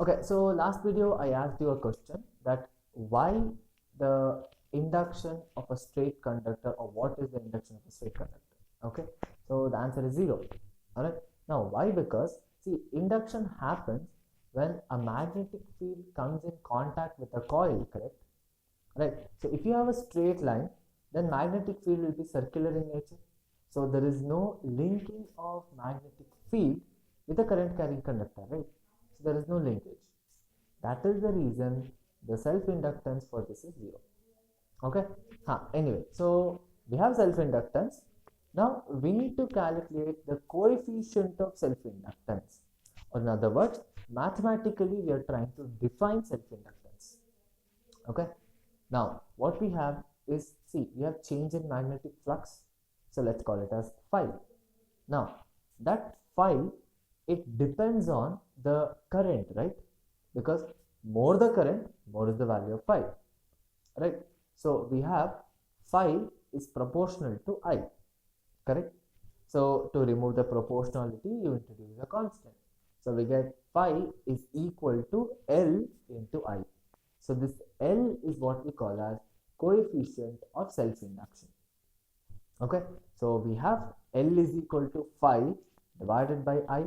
Okay, so last video I asked you a question that why the induction of a straight conductor, or what is the induction of a straight conductor? Okay, so the answer is 0. All right, now why? Because see, induction happens when a magnetic field comes in contact with a coil, correct? Right, so if you have a straight line, then magnetic field will be circular in nature, so there is no linking of magnetic field with a current carrying conductor, right? So there is no linkage. That is the reason the self inductance for this is 0. Okay, anyway, so we have self inductance. Now we need to calculate the coefficient of self inductance, or in other words, mathematically we are trying to define self inductance. Okay, now what we have is, see, we have change in magnetic flux, so let's call it as phi. Now that phi, it depends on the current, right? Because more the current, more is the value of phi, right? So we have phi is proportional to I, correct? So to remove the proportionality, you introduce a constant. So we get phi is equal to L into I. So this L is what we call as coefficient of self-induction. Okay, so we have L is equal to phi divided by I.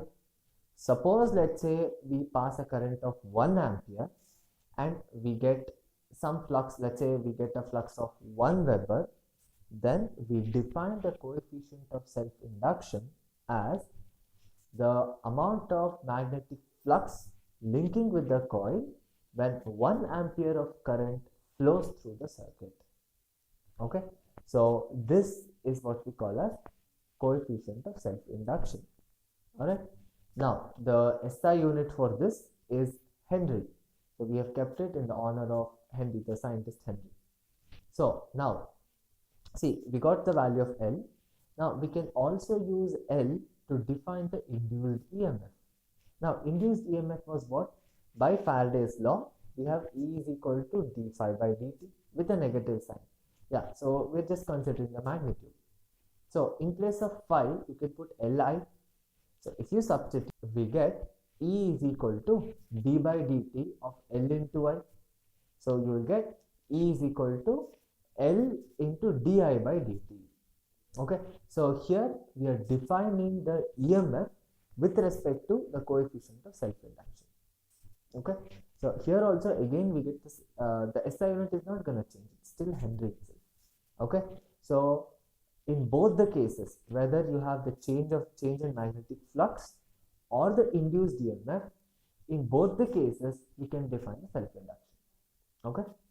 Suppose, let's say, we pass a current of 1 ampere and we get some flux, let's say we get a flux of 1 Weber, then we define the coefficient of self-induction as the amount of magnetic flux linking with the coil when 1 ampere of current flows through the circuit. Okay, so this is what we call as coefficient of self-induction. All right, now the SI unit for this is Henry, so we have kept it in the honor of Henry, the scientist Henry. So now see, we got the value of L. Now we can also use L to define the induced EMF. Now induced EMF was what? By Faraday's law, we have E is equal to d phi by dt with a negative sign. Yeah, so we're just considering the magnitude. So in place of phi, you can put Li. So if you substitute, we get E is equal to d by dt of L into I. So you will get E is equal to L into di by dt. Okay, so here we are defining the EMF with respect to the coefficient of self-induction. Okay, so here also again we get this, the SI unit is not going to change, it's still Henry itself. Okay, so in both the cases, whether you have the change in magnetic flux or the induced EMF, in both the cases we can define the self-induction.